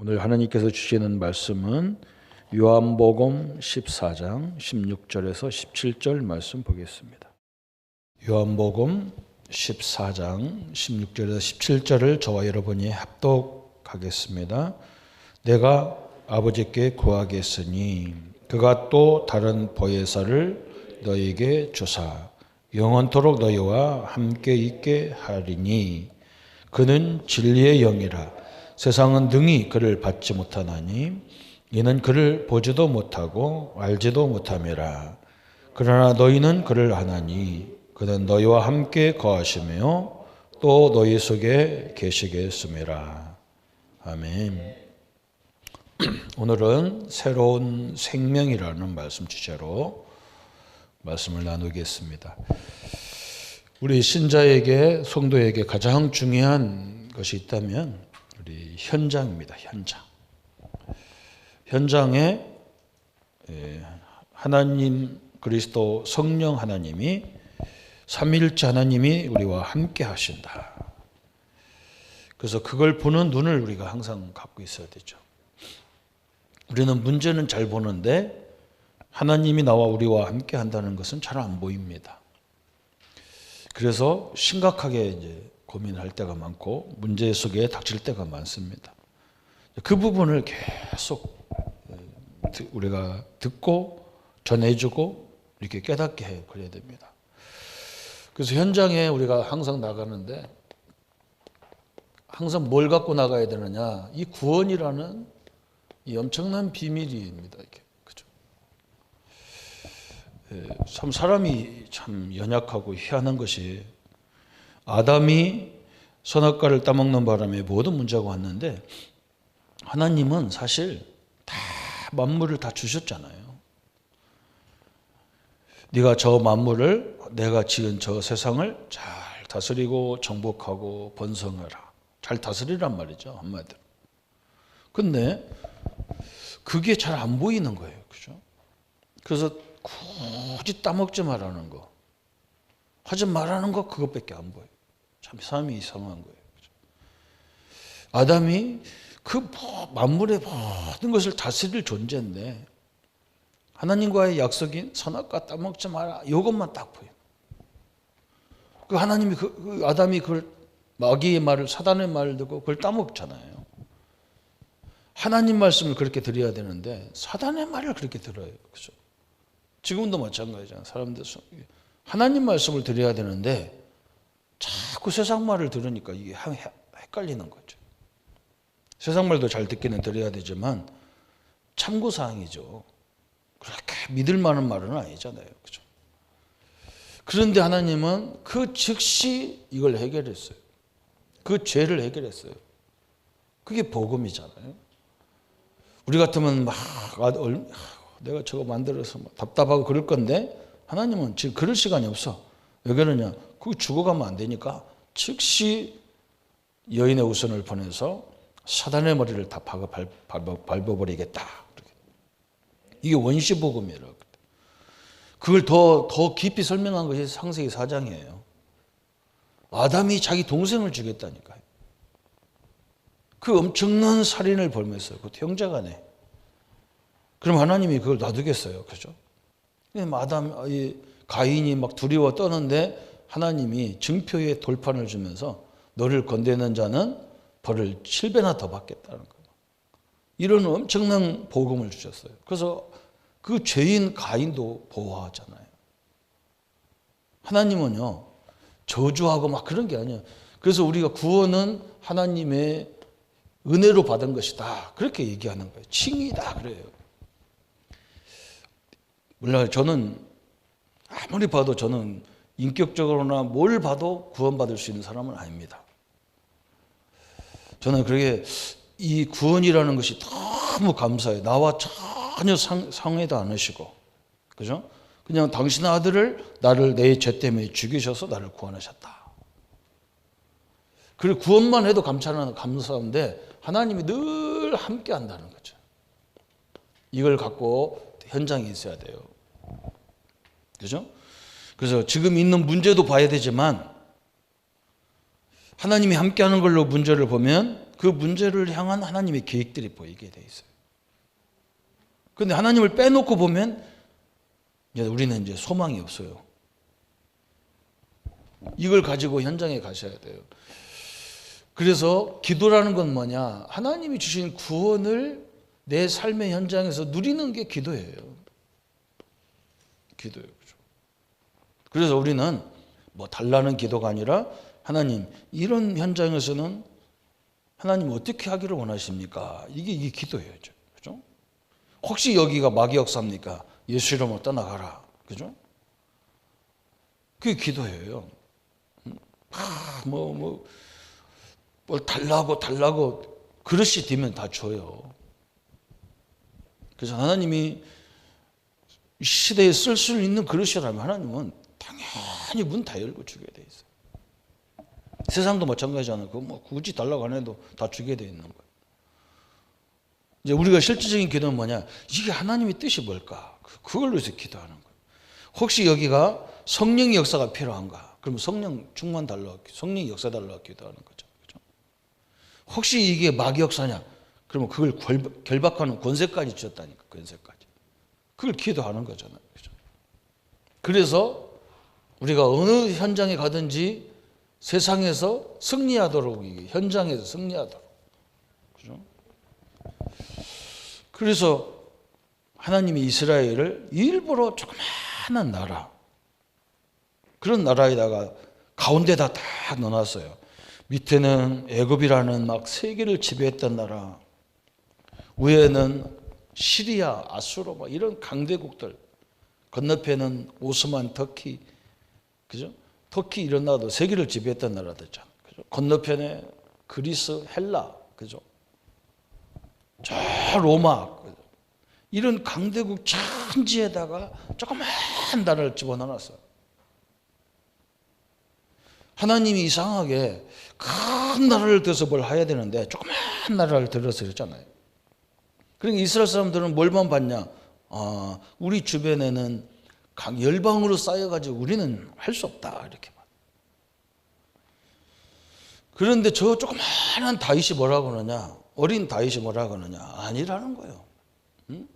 오늘 하나님께서 주시는 말씀은 요한복음 14장 16절에서 17절 말씀 보겠습니다. 요한복음 14장 16절에서 17절을 저와 여러분이 합독하겠습니다. 내가 아버지께 구하겠으니 그가 또 다른 보혜사를 너희에게 주사 영원토록 너희와 함께 있게 하리니 그는 진리의 영이라. 세상은 능히 그를 받지 못하나니 이는 그를 보지도 못하고 알지도 못함이라. 그러나 너희는 그를 아나니 그는 너희와 함께 거하시며 또 너희 속에 계시겠음이라. 아멘. 오늘은 새로운 생명이라는 말씀 주제로 말씀을 나누겠습니다. 우리 신자에게, 성도에게 가장 중요한 것이 있다면 우리 현장입니다. 현장에 하나님, 그리스도 성령 하나님이, 삼위일체 하나님이 우리와 함께 하신다. 그래서 그걸 보는 눈을 우리가 항상 갖고 있어야 되죠. 우리는 문제는 잘 보는데 하나님이 나와 우리와 함께 한다는 것은 잘 안 보입니다. 그래서 심각하게 이제 고민할 때가 많고 문제 속에 닥칠 때가 많습니다. 그 부분을 계속 우리가 듣고 전해주고 이렇게 깨닫게 해 그래야 됩니다. 그래서 현장에 우리가 항상 나가는데 항상 뭘 갖고 나가야 되느냐? 이 구원이라는 이 엄청난 비밀입니다. 이렇게 그죠? 참 사람이 참 연약하고 희한한 것이 아담이 선악과를 따먹는 바람에 모든 문제가 왔는데 하나님은 사실 다 만물을 다 주셨잖아요. 네가 저 만물을, 내가 지은 저 세상을 잘 다스리고 정복하고 번성하라. 잘 다스리란 말이죠, 한마디로. 근데 그게 잘 안 보이는 거예요. 그죠? 그래서 굳이 따먹지 말라는 거, 하지 말라는 거, 그것밖에 안 보여요. 참 사람이 이상한 거예요. 그죠? 아담이 그 만물의 모든 것을 다스릴 존재인데 하나님과의 약속인 선악과 따먹지 마라, 이것만 딱 보여요. 그 하나님이 그 아담이 그걸, 마귀의 말을, 사단의 말을 듣고 그걸 따먹잖아요. 하나님 말씀을 그렇게 드려야 되는데 사단의 말을 그렇게 들어요. 그죠? 지금도 마찬가지잖아요. 사람들 하나님 말씀을 드려야 되는데 자꾸 세상 말을 들으니까 이게 헷갈리는 거죠. 세상 말도 잘 듣기는 드려야 되지만 참고사항이죠. 그렇게 믿을 만한 말은 아니잖아요. 그죠? 그런데 하나님은 그 즉시 이걸 해결했어요. 그 죄를 해결했어요. 그게 복음이잖아요. 우리 같으면 막 내가 저거 만들어서 답답하고 그럴 건데 하나님은 지금 그럴 시간이 없어. 왜 그러냐? 그거 죽어가면 안 되니까 즉시 여인의 우선을 보내서 사단의 머리를 다 밟아버리겠다. 이게 원시복음이라고. 그걸 더 깊이 설명한 것이 창세기 4장이에요. 아담이 자기 동생을 죽였다니까요. 그 엄청난 살인을 벌였어요. 그 형제간에. 그럼 하나님이 그걸 놔두겠어요. 그죠? 가인이 막 두려워 떠는데 하나님이 증표의 돌판을 주면서 너를 건드리는 자는 벌을 7배나 더 받겠다는 거예요. 이런 엄청난 복음을 주셨어요. 그래서 그 죄인 가인도 보호하잖아요. 하나님은요, 저주하고 막 그런 게 아니에요. 그래서 우리가 구원은 하나님의 은혜로 받은 것이다. 그렇게 얘기하는 거예요. 칭이다. 그래요. 물론 저는 아무리 봐도 저는 인격적으로나 뭘 봐도 구원받을 수 있는 사람은 아닙니다. 저는 그렇게 이 구원이라는 것이 너무 감사해요. 나와 전혀 상회도 않으시고, 그죠? 그냥 당신 아들을 나를 내 죄 때문에 죽이셔서 나를 구원하셨다. 그리고 구원만 해도 감사한데 하나님이 늘 함께 한다는 거죠. 이걸 갖고 현장에 있어야 돼요. 그죠? 그래서 지금 있는 문제도 봐야 되지만 하나님이 함께하는 걸로 문제를 보면 그 문제를 향한 하나님의 계획들이 보이게 돼 있어요. 그런데 하나님을 빼놓고 보면 이제 우리는 이제 소망이 없어요. 이걸 가지고 현장에 가셔야 돼요. 그래서 기도라는 건 뭐냐? 하나님이 주신 구원을 내 삶의 현장에서 누리는 게 기도예요. 기도예요. 그렇죠? 그래서 우리는 뭐 달라는 기도가 아니라 하나님 이런 현장에서는 하나님 어떻게 하기를 원하십니까? 이게 기도예요. 그렇죠? 혹시 여기가 마귀 역사입니까? 예수 이름으로 떠나가라. 그죠? 그게 기도예요. 뭘 달라고 그릇이 되면 다 줘요. 그래서 하나님이 이 시대에 쓸 수 있는 그릇이라면 하나님은 당연히 문 다 열고 주게 돼 있어요. 세상도 마찬가지잖아요. 그거 뭐 굳이 달라고 안 해도 다 주게 돼 있는 거예요. 이제 우리가 실질적인 기도는 뭐냐? 이게 하나님의 뜻이 뭘까? 그걸 위해서 기도하는 거예요. 혹시 여기가 성령의 역사가 필요한가? 그러면 성령 충만 달라고, 성령의 역사 달라고 기도하는 거죠. 그렇죠? 혹시 이게 마귀 역사냐? 그러면 그걸 결박하는 권세까지 주셨다니까, 권세까지. 그걸 기도하는 거잖아요. 그렇죠? 그래서 우리가 어느 현장에 가든지 세상에서 승리하도록, 현장에서 승리하도록. 그렇죠? 그래서 하나님이 이스라엘을 일부러 조그마한 나라, 그런 나라에다가 가운데다 딱 넣어놨어요. 밑에는 애굽이라는 막 세계를 지배했던 나라, 위에는 시리아, 아수르 막 이런 강대국들, 건너편은 오스만, 터키, 그죠? 터키 이런 나라도 세계를 지배했던 나라들잖아. 그죠? 건너편에 그리스, 헬라, 그죠? 저 로마, 그죠? 이런 강대국 천지에다가 조그만 나라를 집어넣어놨어요. 하나님이 이상하게 큰 나라를 들어서 뭘 해야 되는데 조그만 나라를 들어서 그랬잖아요. 그러니까 이스라엘 사람들은 뭘만 봤냐? 우리 주변에는 열방으로 쌓여가지고 우리는 할 수 없다 이렇게 봐. 그런데 저 조그마한 다윗이 뭐라고 그러냐? 어린 다윗이 뭐라고 그러냐? 아니라는 거예요. 응?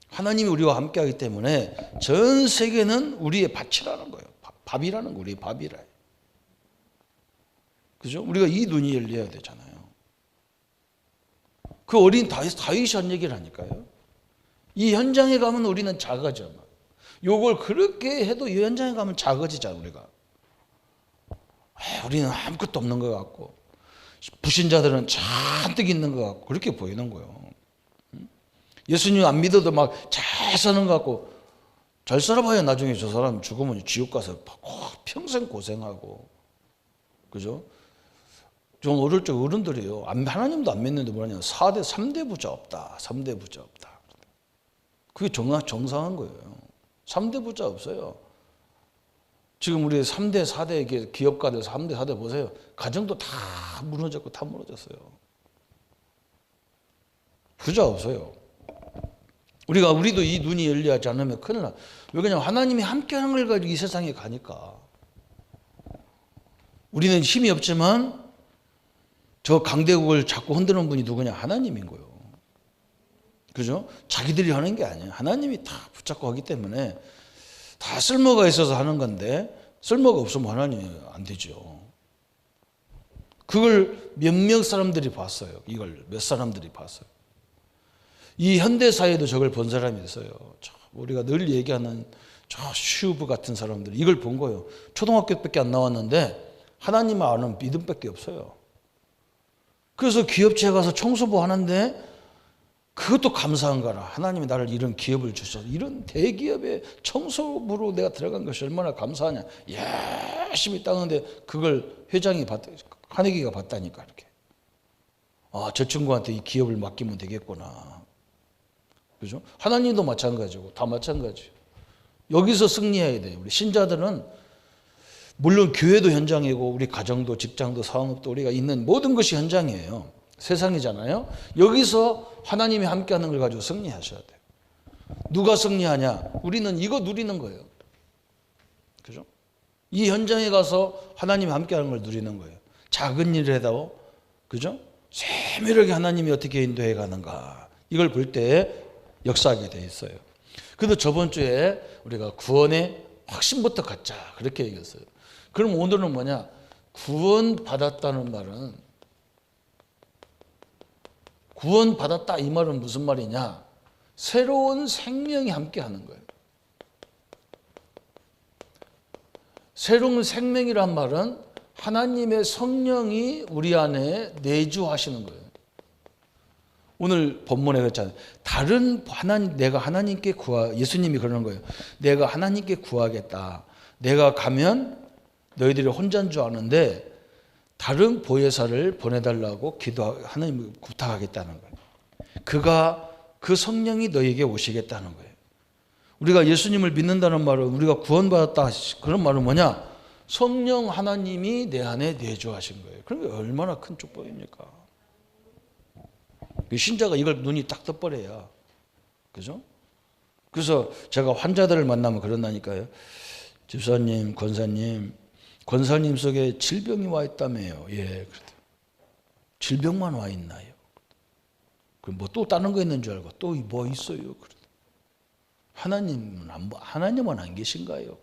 하나님이 우리와 함께하기 때문에 전 세계는 우리의 밭이라는 거예요. 밥이라는 거, 우리의 밥이라. 그죠? 우리가 이 눈이 열려야 되잖아요. 그 어린 다윗이 한 얘기라니까요. 이 현장에 가면 우리는 작아져. 요걸 그렇게 해도 이 현장에 가면 작아지잖아, 우리가. 우리는 아무것도 없는 것 같고, 불신자들은 잔뜩 있는 것 같고, 그렇게 보이는 거예요. 예수님 안 믿어도 막 잘 사는 것 같고, 잘 살아봐야 나중에 저 사람 죽으면 지옥 가서 평생 고생하고, 그죠? 좀 어릴 적 어른들이요. 하나님도 안 믿는데 뭐냐면 3대 부자 없다. 3대 부자 없다. 그게 정상한 거예요. 3대 부자 없어요. 지금 우리 3대, 4대 기업가들 3대, 4대 보세요. 가정도 다 무너졌고 다 무너졌어요. 부자 없어요. 우리도 이 눈이 열리지 않으면 큰일 나. 왜 그러냐면 하나님이 함께하는 걸 가지고 이 세상에 가니까. 우리는 힘이 없지만 저 강대국을 자꾸 흔드는 분이 누구냐? 하나님인 거예요. 그죠? 자기들이 하는 게 아니에요. 하나님이 다 붙잡고 하기 때문에 다 쓸모가 있어서 하는 건데 쓸모가 없으면 하나님이 안 되죠. 그걸 몇몇 사람들이 봤어요. 이걸 몇 사람들이 봤어요. 이 현대사회도 저걸 본 사람이 있어요. 우리가 늘 얘기하는 저 슈브 같은 사람들이 이걸 본 거예요. 초등학교밖에 안 나왔는데 하나님을 아는 믿음밖에 없어요. 그래서 기업체에 가서 청소부 하는데 그것도 감사한 거라. 하나님이 나를 이런 기업을 주셔서 이런 대기업의 청소부로 내가 들어간 것이 얼마나 감사하냐. 열심히 따는데 그걸 회장이 한혜기가 봤다니까 이렇게. 저 친구한테 이 기업을 맡기면 되겠구나. 그죠? 하나님도 마찬가지고 다 마찬가지예요. 여기서 승리해야 돼요. 우리 신자들은 물론 교회도 현장이고 우리 가정도 직장도 사업도 우리가 있는 모든 것이 현장이에요. 세상이잖아요. 여기서 하나님이 함께하는 걸 가지고 승리하셔야 돼요. 누가 승리하냐? 우리는 이거 누리는 거예요. 그죠? 이 현장에 가서 하나님이 함께하는 걸 누리는 거예요. 작은 일이라도, 그죠? 세밀하게 하나님이 어떻게 인도해 가는가 이걸 볼 때 역사하게 돼 있어요. 그래도 저번 주에 우리가 구원의 확신부터 갖자 그렇게 얘기했어요. 그럼 오늘은 뭐냐? 구원받았다는 말은, 구원받았다 이 말은 무슨 말이냐? 새로운 생명이 함께 하는 거예요. 새로운 생명이란 말은 하나님의 성령이 우리 안에 내주하시는 거예요. 오늘 본문에 그랬잖아요. 다른 하나님, 내가 하나님께 예수님이 그러는 거예요. 내가 하나님께 구하겠다. 내가 가면 너희들이 혼자인 줄 아는데 다른 보혜사를 보내달라고 하나님을 부탁하겠다는 거예요. 그 성령이 너에게 오시겠다는 거예요. 우리가 예수님을 믿는다는 말은, 우리가 구원받았다 그런 말은 뭐냐? 성령 하나님이 내 안에 내주하신 거예요. 그런 게 얼마나 큰 축복입니까? 신자가 이걸 눈이 딱 떠버려야, 그죠? 그래서 제가 환자들을 만나면 그런다니까요. 집사님, 권사님 속에 질병이 와 있다며요. 예, 그래도 질병만 와 있나요? 그럼 뭐 또 다른 거 있는 줄 알고 또 뭐 있어요? 그래도 하나님은 안 계신가요?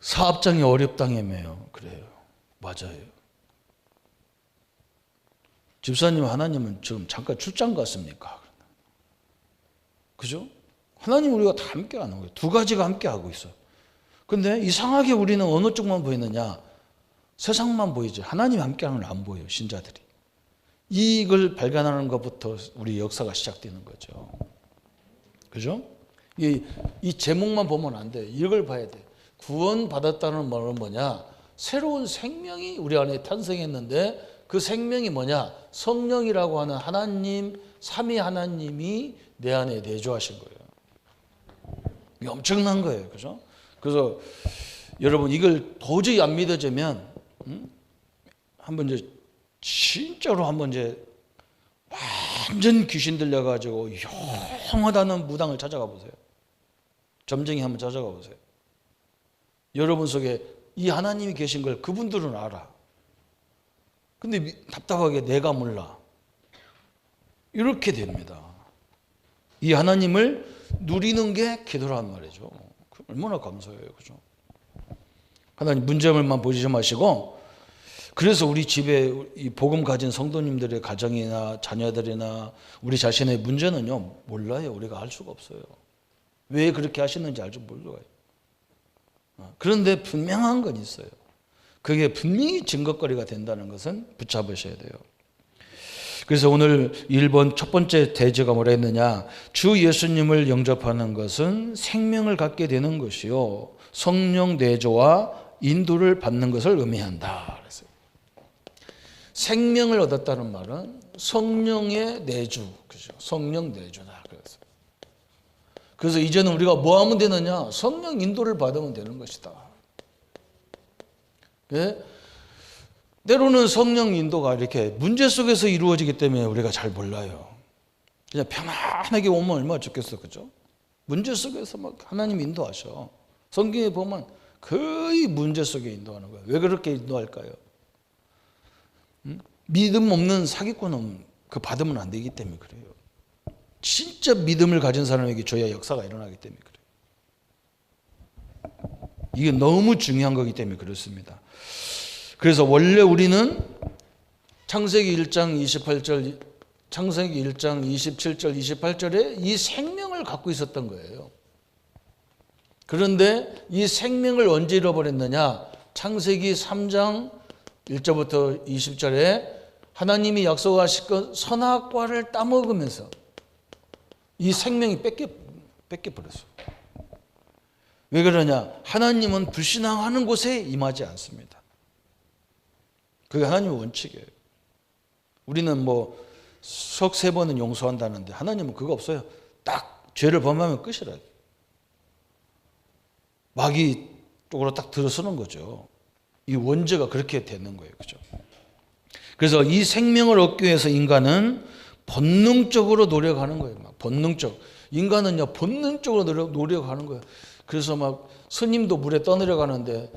사업장이 어렵다며요. 그래요. 맞아요. 집사님, 하나님은 지금 잠깐 출장 갔습니까? 그죠? 하나님 우리가 다 함께 하는 거예요. 두 가지가 함께 하고 있어요. 근데 이상하게 우리는 어느 쪽만 보이느냐? 세상만 보이지. 하나님 함께 하는 걸 안 보여요, 신자들이. 이걸 발견하는 것부터 우리 역사가 시작되는 거죠. 그죠? 이 제목만 보면 안 돼. 이걸 봐야 돼. 구원받았다는 말은 뭐냐? 새로운 생명이 우리 안에 탄생했는데 그 생명이 뭐냐? 성령이라고 하는 하나님, 삼위 하나님이 내 안에 내주하신 거예요. 이게 엄청난 거예요. 그죠? 그래서 여러분 이걸 도저히 안 믿어지면 한번 이제 진짜로 한번 이제 완전 귀신 들려가지고 영하다는 무당을 찾아가 보세요. 점쟁이 한번 찾아가 보세요. 여러분 속에 이 하나님이 계신 걸 그분들은 알아. 근데 답답하게 내가 몰라. 이렇게 됩니다. 이 하나님을 누리는 게 기도란 말이죠. 얼마나 감사해요. 그죠? 하나님 문제물만 보지 마시고, 그래서 우리 집에 이 복음 가진 성도님들의 가정이나 자녀들이나 우리 자신의 문제는요, 몰라요. 우리가 알 수가 없어요. 왜 그렇게 하시는지 알 줄 몰라요. 그런데 분명한 건 있어요. 그게 분명히 증거거리가 된다는 것은 붙잡으셔야 돼요. 그래서 오늘 1번 첫 번째 대제가 뭐라 했느냐? 주 예수님을 영접하는 것은 생명을 갖게 되는 것이요, 성령 내조와 인도를 받는 것을 의미한다. 그랬어요. 생명을 얻었다는 말은 성령의 내주, 그죠? 성령 내주다. 그래서 이제는 우리가 뭐 하면 되느냐? 성령 인도를 받으면 되는 것이다. 예? 때로는 성령 인도가 이렇게 문제 속에서 이루어지기 때문에 우리가 잘 몰라요. 그냥 편안하게 오면 얼마나 좋겠어, 그죠? 문제 속에서 막 하나님 인도하셔. 성경에 보면 거의 문제 속에 인도하는 거예요. 왜 그렇게 인도할까요? 믿음 없는 사기꾼은 그 받으면 안 되기 때문에 그래요. 진짜 믿음을 가진 사람에게 줘야 역사가 일어나기 때문에 그래요. 이게 너무 중요한 거기 때문에 그렇습니다. 그래서 원래 우리는 창세기 1장 28절, 창세기 1장 27절, 28절에 이 생명을 갖고 있었던 거예요. 그런데 이 생명을 언제 잃어버렸느냐? 창세기 3장 1절부터 20절에 하나님이 약속하신 것 선악과를 따먹으면서 이 생명이 뺏겨버렸어요. 왜 그러냐? 하나님은 불신앙하는 곳에 임하지 않습니다. 그게 하나님의 원칙이에요. 우리는 뭐 석 3번은 용서한다는데 하나님은 그거 없어요. 딱 죄를 범하면 끝이라. 마귀 쪽으로 딱 들어서는 거죠. 이 원죄가 그렇게 되는 거예요. 그죠? 그래서 이 생명을 얻기 위해서 인간은 본능적으로 노력하는 거예요. 막 본능적. 인간은요, 본능적으로 노력하는 거예요. 그래서 막 스님도 물에 떠내려가는데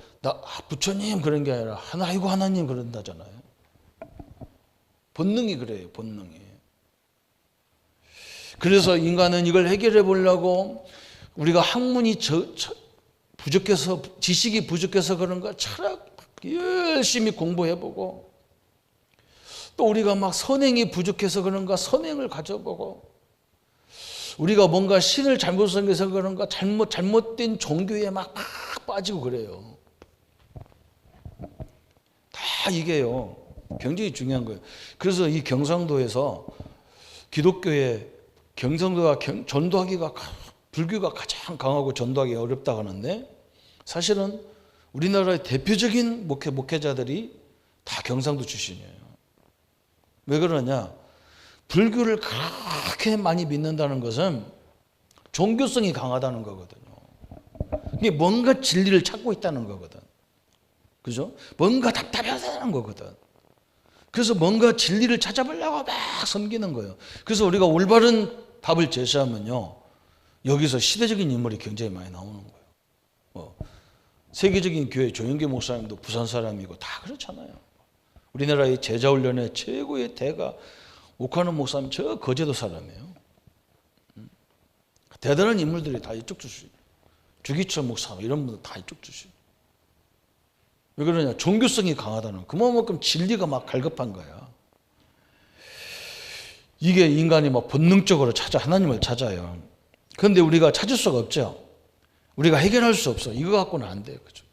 부처님 그런 게 아니라 아이고 하나님 그런다잖아요. 본능이 그래요. 본능이. 그래서 인간은 이걸 해결해 보려고 우리가 학문이 부족해서 지식이 부족해서 그런가 철학 열심히 공부해보고 또 우리가 막 선행이 부족해서 그런가 선행을 가져보고 우리가 뭔가 신을 잘못 섬겨서 그런가 잘못된 종교에 막 빠지고 그래요. 다 이게요. 굉장히 중요한 거예요. 그래서 이 경상도에서 기독교에 경상도가 전도하기가 불교가 가장 강하고 전도하기가 어렵다고 하는데 사실은 우리나라의 대표적인 목회자들이 다 경상도 출신이에요. 왜 그러냐? 불교를 그렇게 많이 믿는다는 것은 종교성이 강하다는 거거든요. 이게 뭔가 진리를 찾고 있다는 거거든. 그죠? 뭔가 답답하다는 거거든. 그래서 뭔가 진리를 찾아보려고 막 섬기는 거예요. 그래서 우리가 올바른 답을 제시하면요. 여기서 시대적인 인물이 굉장히 많이 나오는 거예요. 세계적인 교회 조영계 목사님도 부산 사람이고 다 그렇잖아요. 우리나라의 제자훈련의 최고의 대가 옥하는 목사님 저 거제도 사람이에요. 대단한 인물들이 다 이쪽 출신. 주기철 목사 이런 분들 다 이쪽 출신. 왜 그러냐? 종교성이 강하다는 그만큼 진리가 막 갈급한 거야. 이게 인간이 막 본능적으로 하나님을 찾아요. 그런데 우리가 찾을 수가 없죠. 우리가 해결할 수 없어. 이거 갖고는 안 돼요. 그죠?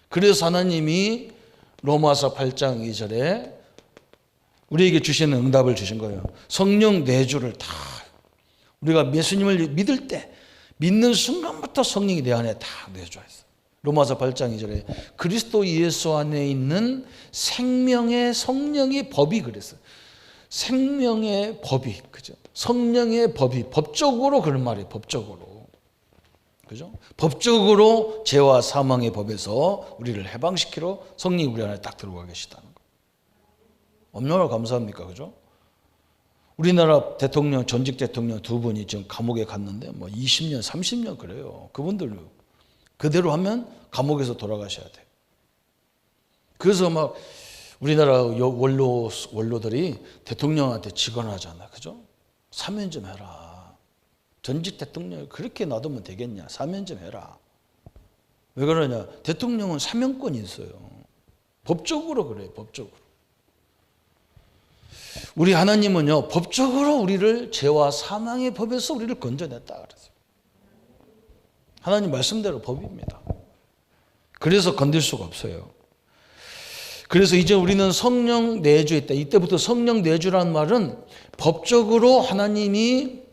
그래서 하나님이 로마서 8장 2절에 우리에게 주시는 응답을 주신 거예요. 성령 내주를 다 우리가 예수님을 믿을 때 믿는 순간부터 성령이 내 안에 다 내주어 있어요. 로마서 8장 2절에 그리스도 예수 안에 있는 생명의 성령의 법이 그랬어요. 생명의 법이 그죠? 성령의 법이 법적으로 그런 말이에요. 법적으로. 그죠? 법적으로 죄와 사망의 법에서 우리를 해방시키러 성령이 우리 안에 딱 들어와 계시다는 거. 얼마나 감사합니까? 그죠? 우리나라 대통령, 전직 대통령 두 분이 지금 감옥에 갔는데 뭐 20년, 30년 그래요. 그분들 그대로 하면 감옥에서 돌아가셔야 돼요. 그래서 막 우리나라 원로들이 대통령한테 직언하잖아. 그죠? 사면 좀 해라. 전직 대통령을 그렇게 놔두면 되겠냐. 사면 좀 해라. 왜 그러냐. 대통령은 사면권이 있어요. 법적으로 그래요. 법적으로. 우리 하나님은요. 법적으로 우리를 죄와 사망의 법에서 우리를 건져냈다 그랬어요. 하나님 말씀대로 법입니다. 그래서 건들 수가 없어요. 그래서 이제 우리는 성령 내주에 있다. 이때부터 성령 내주라는 말은 법적으로 하나님이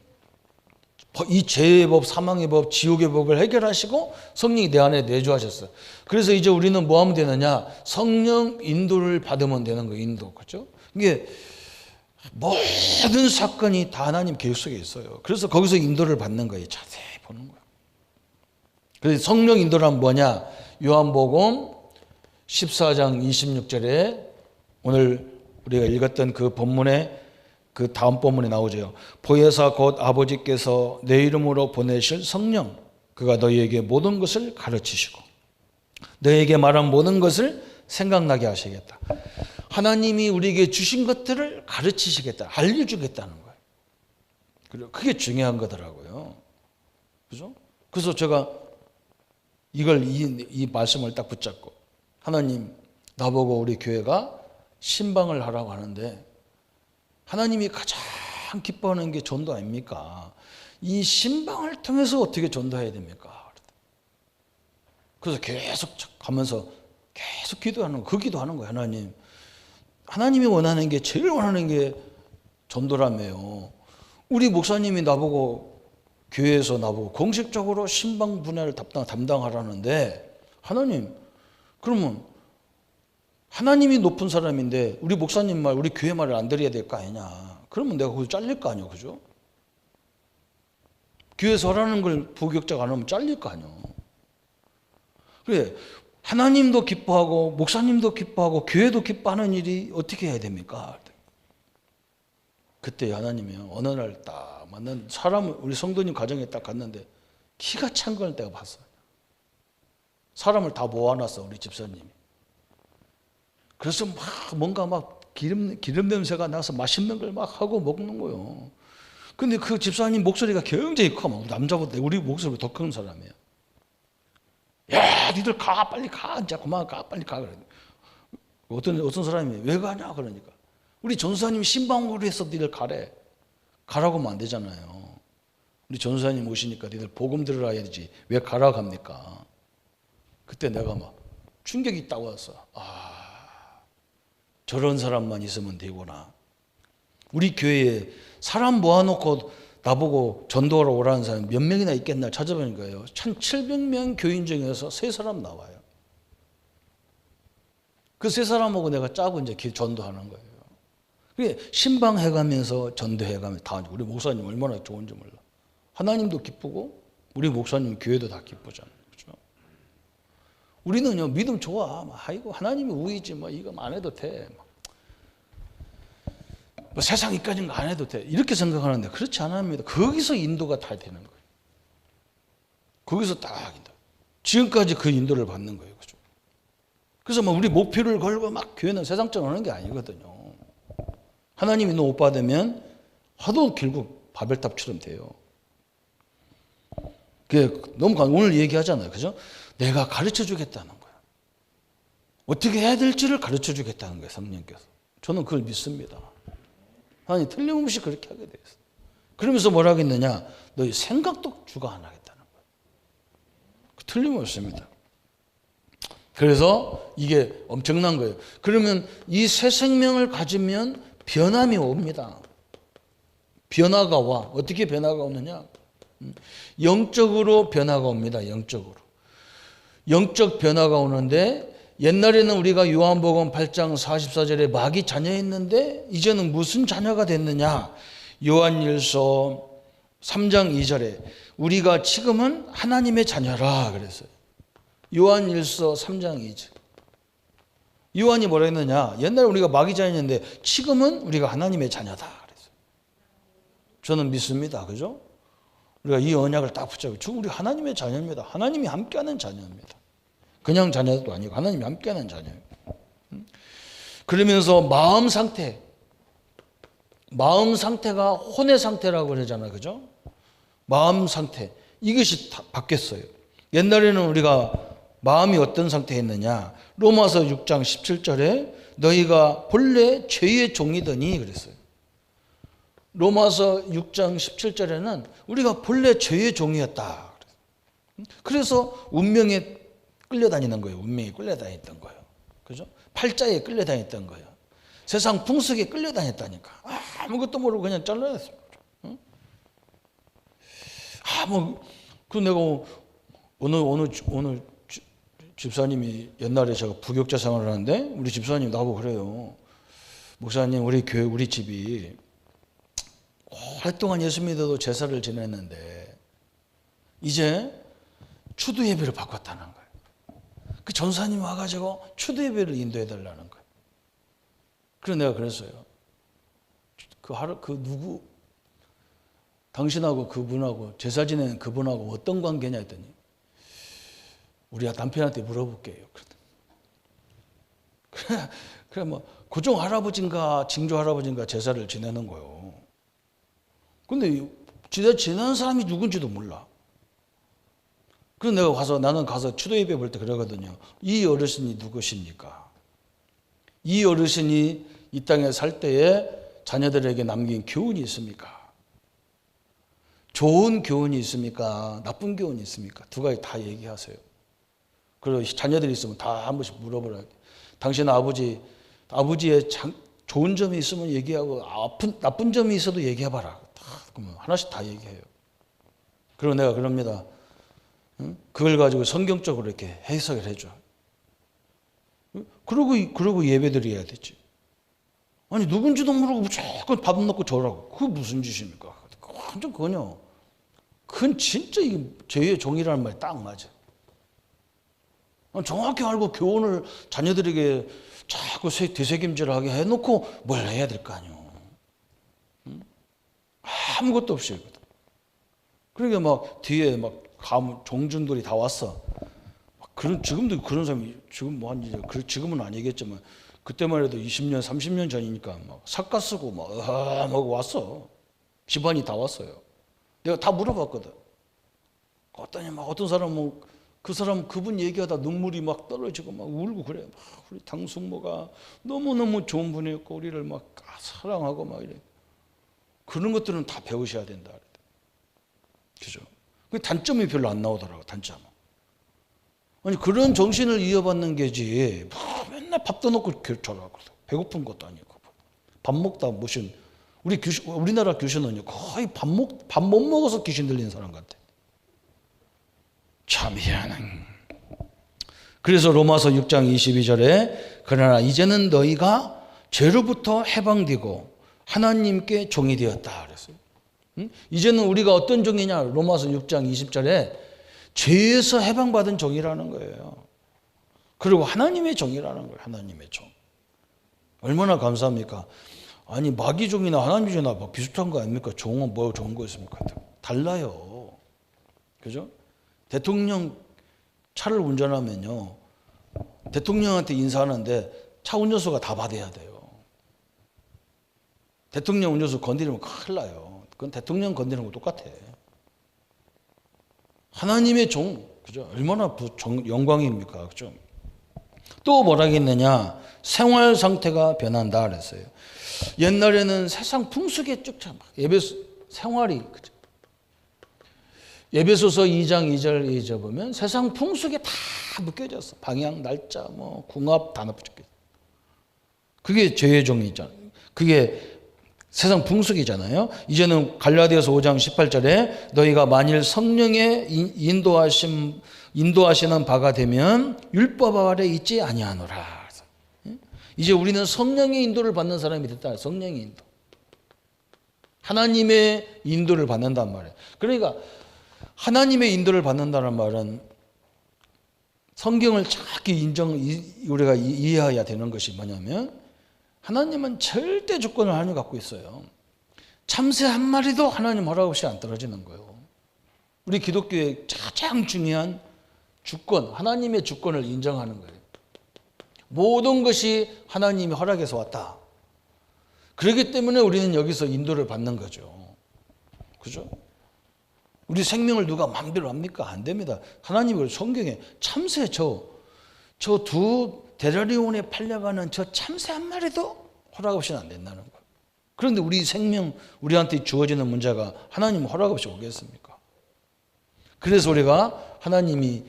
이 죄의 법, 사망의 법, 지옥의 법을 해결하시고 성령이 내 안에 내주하셨어요. 그래서 이제 우리는 뭐 하면 되느냐? 성령 인도를 받으면 되는 거예요. 인도. 그렇죠? 이게 모든 사건이 다 하나님 계획 속에 있어요. 그래서 거기서 인도를 받는 거예요. 자세히 보는 거예요. 그래서 성령 인도란 뭐냐? 요한복음 14장 26절에 오늘 우리가 읽었던 그 본문에 그 다음 본문에 나오죠. 보혜사 곧 아버지께서 내 이름으로 보내실 성령 그가 너희에게 모든 것을 가르치시고 너희에게 말한 모든 것을 생각나게 하시겠다. 하나님이 우리에게 주신 것들을 가르치시겠다. 알려주겠다는 거예요. 그리고 그게 중요한 거더라고요. 그죠? 그래서 제가 이 말씀을 딱 붙잡고 하나님 나보고 우리 교회가 신방을 하라고 하는데 하나님이 가장 기뻐하는 게 전도 아닙니까? 이 신방을 통해서 어떻게 전도해야 됩니까? 그래서 계속 가면서 계속 기도하는 거, 그 기도하는 거예요. 하나님이 원하는 게 제일 원하는 게 전도라며요. 우리 목사님이 나보고 교회에서 나보고 공식적으로 신방 분야를 담당하라는데 하나님 그러면 하나님이 높은 사람인데 우리 목사님 말, 우리 교회 말을 안 들어야 될 거 아니냐. 그러면 내가 거기서 잘릴 거 아니야. 그죠? 교회에서 하라는 걸 부교육자가 안 하면 잘릴 거 아니야. 그래. 하나님도 기뻐하고 목사님도 기뻐하고 교회도 기뻐하는 일이 어떻게 해야 됩니까? 그때 하나님이 어느 날 딱 만난 사람을 우리 성도님 가정에 딱 갔는데 기가 찬 걸 내가 봤어요. 사람을 다 모아놨어, 우리 집사님이. 그래서 막 뭔가 막 기름 냄새가 나서 맛있는 걸 막 하고 먹는 거요. 근데 그 집사님 목소리가 굉장히 커. 남자보다 우리 목소리가 더 큰 사람이에요. 야, 니들 가, 빨리 가. 이제 그만 가, 빨리 가. 그래. 어떤 사람이 왜 가냐? 그러니까. 우리 전사님 신방으로 해서 니들 가래. 가라고 하면 안 되잖아요. 우리 전사님 오시니까 니들 복음 들으라야지. 왜 가라 갑니까? 그때 내가 막 충격이 딱 왔어. 저런 사람만 있으면 되구나. 우리 교회에 사람 모아놓고 나보고 전도하러 오라는 사람이 몇 명이나 있겠나 찾아보니까요. 1,700명 교인 중에서 3사람 나와요. 그 3사람하고 내가 짜고 이제 전도하는 거예요. 그게 신방해가면서 전도해가면서 다 우리 목사님 얼마나 좋은지 몰라. 하나님도 기쁘고 우리 목사님 교회도 다 기쁘잖아요. 그렇죠? 우리는요 믿음 좋아. 아이고 하나님이 우이지 뭐 이거 안 해도 돼. 뭐 세상 이까지는 안 해도 돼. 이렇게 생각하는데 그렇지 않습니다. 거기서 인도가 다 되는 거예요. 거기서 딱 인도. 지금까지 그 인도를 받는 거예요. 그죠? 그래서 뭐 우리 목표를 걸고 막 교회는 세상처럼 하는 게 아니거든요. 하나님이 너 못 받으면 하도 결국 바벨탑처럼 돼요. 그게 너무 오늘 얘기하잖아요. 그죠? 내가 가르쳐 주겠다는 거예요. 어떻게 해야 될지를 가르쳐 주겠다는 거예요. 성령께서. 저는 그걸 믿습니다. 아니 틀림없이 그렇게 하게 돼 있어요. 그러면서 뭐라 하겠느냐? 너희 생각도 주가 안 하겠다는 거예요. 틀림없습니다. 그래서 이게 엄청난 거예요. 그러면 이 새 생명을 가지면 변함이 옵니다. 변화가 와. 어떻게 변화가 오느냐? 영적으로 변화가 옵니다. 영적으로. 영적 변화가 오는데 옛날에는 우리가 요한복음 8장 44절에 마귀 자녀였는데 이제는 무슨 자녀가 됐느냐? 요한일서 3장 2절에 우리가 지금은 하나님의 자녀라 그랬어요. 요한일서 3장 2절. 요한이 뭐라 했느냐? 옛날에 우리가 마귀 자녀였는데 지금은 우리가 하나님의 자녀다 그랬어요. 저는 믿습니다. 그죠? 우리가 이 언약을 딱 붙잡고 지금 우리 하나님의 자녀입니다. 하나님이 함께하는 자녀입니다. 그냥 자녀도 아니고 하나님이 함께하는 자녀예요. 그러면서 마음 상태가 혼의 상태라고 그러잖아요. 그죠? 마음 상태. 이것이 바뀌었어요. 옛날에는 우리가 마음이 어떤 상태였느냐? 로마서 6장 17절에 너희가 본래 죄의 종이더니 그랬어요. 로마서 6장 17절에는 우리가 본래 죄의 종이었다. 그래서 운명에 끌려다니는 거예요. 운명에 끌려다녔던 거예요. 그죠? 팔자에 끌려다녔던 거예요. 세상 풍속에 끌려다녔다니까. 아무것도 모르고 그냥 잘라냈어요. 응? 그 내가 오늘 집사님이 옛날에 제가 부교육자 생활을 하는데 우리 집사님 나보고 그래요. 목사님 우리 교회 우리 집이 오랫동안 예수 믿어도 제사를 지냈는데 이제 추도 예배를 바꿨다는 거예요. 그 전사님이 와가지고 추도 예배를 인도해 달라는 거예요. 그래서 내가 그랬어요. 누구 당신하고 그분하고 제사 지내는 그분하고 어떤 관계냐 했더니 우리 남편한테 물어볼게요. 그래 뭐 고종 할아버지인가 징조 할아버지인가 제사를 지내는 거예요. 근데 지내는 사람이 누군지도 몰라. 그래서 나는 가서 추도 예배 볼 때 그러거든요. 이 어르신이 누구십니까? 이 어르신이 이 땅에 살 때에 자녀들에게 남긴 교훈이 있습니까? 좋은 교훈이 있습니까? 나쁜 교훈이 있습니까? 두 가지 다 얘기하세요. 그리고 자녀들이 있으면 다 한 번씩 물어보라. 당신 아버지의 좋은 점이 있으면 얘기하고 나쁜 점이 있어도 얘기해봐라. 그러면 하나씩 다 얘기해요. 그리고 내가 그럽니다. 그걸 가지고 성경적으로 이렇게 해석을 해줘. 그러고 예배드려야 되지. 아니 누군지도 모르고 무조건 밥 넣고 줘라고. 그게 무슨 짓입니까? 완전 그거요. 그건 진짜 이게 죄의 종이라는 말이 딱 맞아. 정확히 알고 교훈을 자녀들에게 자꾸 되새김질하게 해놓고 뭘 해야 될 거 아니에요. 아무것도 없이 했거든. 그러니까 막 뒤에 막 종준들이 다 왔어. 막 지금도 그런 사람이 지금 뭐 한지 지금은 아니겠지만 그때만 해도 20년, 30년 전이니까 막 삭가 쓰고 막 왔어. 집안이 다 왔어요. 내가 다 물어봤거든. 어떠냐, 막 어떤 사람은 그 사람 그분 얘기하다 눈물이 막 떨어지고 막 울고 그래. 막 우리 당숙모가 너무너무 좋은 분이었고 우리를 막 사랑하고 막 이래. 그런 것들은 다 배우셔야 된다. 그죠? 그 단점이 별로 안 나오더라고, 단점. 아니, 그런 정신을 이어받는 게지. 맨날 밥도 넣고 결절하고 배고픈 것도 아니고. 밥 먹다 무슨, 우리나라 교신은요, 거의 밥 못 먹어서 귀신 들리는 사람 같아. 참 희한한. 그래서 로마서 6장 22절에 그러나 이제는 너희가 죄로부터 해방되고 하나님께 종이 되었다 그랬어요. 이제는 우리가 어떤 종이냐? 로마서 6장 20절에 죄에서 해방받은 종이라는 거예요. 그리고 하나님의 종이라는 거예요. 하나님의 종. 얼마나 감사합니까? 아니, 마귀 종이나 하나님 종이나 뭐 비슷한 거 아닙니까? 종은 뭐 좋은 거 있습니까? 달라요. 그죠? 대통령 차를 운전하면요, 대통령한테 인사하는데 차 운전수가 다 받아야 돼요. 대통령 운전수 건드리면 큰일 나요. 그건 대통령 건드리는 거 똑같아. 하나님의 종, 그죠? 얼마나 영광입니까? 그죠? 또 뭐라 했느냐? 생활 상태가 변한다 그랬어요. 옛날에는 세상 풍속에 쭉 생활이, 그죠? 에베소서 2장 2절 잊어보면 세상 풍속에 다 묶여졌어. 방향, 날짜, 뭐 궁합 다 붙였겠어. 그게 죄의 종이잖아요. 그게 세상 풍속이잖아요. 이제는 갈라디아서 5장 18절에 너희가 만일 성령의 인도하시는 바가 되면 율법 아래 있지 아니하노라. 이제 우리는 성령의 인도를 받는 사람이 됐다. 성령의 인도. 하나님의 인도를 받는단 말이에요. 그러니까 하나님의 인도를 받는다는 말은 성경을 정확히 우리가 이해해야 되는 것이 뭐냐면 하나님은 절대 주권을 하나님 갖고 있어요. 참새 한 마리도 하나님 허락 없이 안 떨어지는 거예요. 우리 기독교의 가장 중요한 주권, 하나님의 주권을 인정하는 거예요. 모든 것이 하나님이 허락해서 왔다. 그렇기 때문에 우리는 여기서 인도를 받는 거죠. 그죠? 우리 생명을 누가 마음대로 합니까? 안 됩니다. 하나님은 성경에 참새 저 두 데라리온에 팔려가는 저 참새 한 마리도 허락 없이는 안 된다는 거예요. 그런데 우리 생명, 우리한테 주어지는 문제가 하나님 허락 없이 오겠습니까? 그래서 우리가 하나님의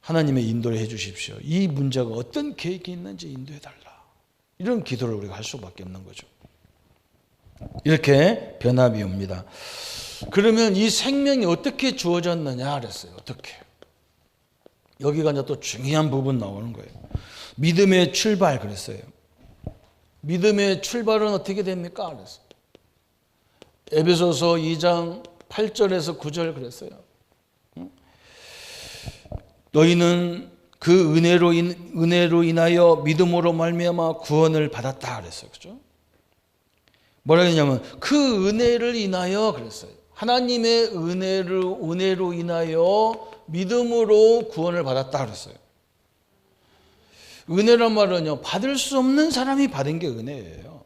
인도를 해 주십시오. 이 문제가 어떤 계획이 있는지 인도해 달라. 이런 기도를 우리가 할 수밖에 없는 거죠. 이렇게 변화이 옵니다. 그러면 이 생명이 어떻게 주어졌느냐 그랬어요. 어떻게? 여기가 이제 또 중요한 부분 나오는 거예요. 믿음의 출발 그랬어요. 믿음의 출발은 어떻게 됩니까? 그랬어요. 에베소서 2장 8절에서 9절 그랬어요. 너희는 그 은혜로 인하여 믿음으로 말미암아 구원을 받았다 그랬어요. 그죠? 뭐라 했냐면 그 은혜를 인하여 그랬어요. 하나님의 은혜로 인하여 믿음으로 구원을 받았다 그랬어요. 은혜란 말은요, 받을 수 없는 사람이 받은 게 은혜예요.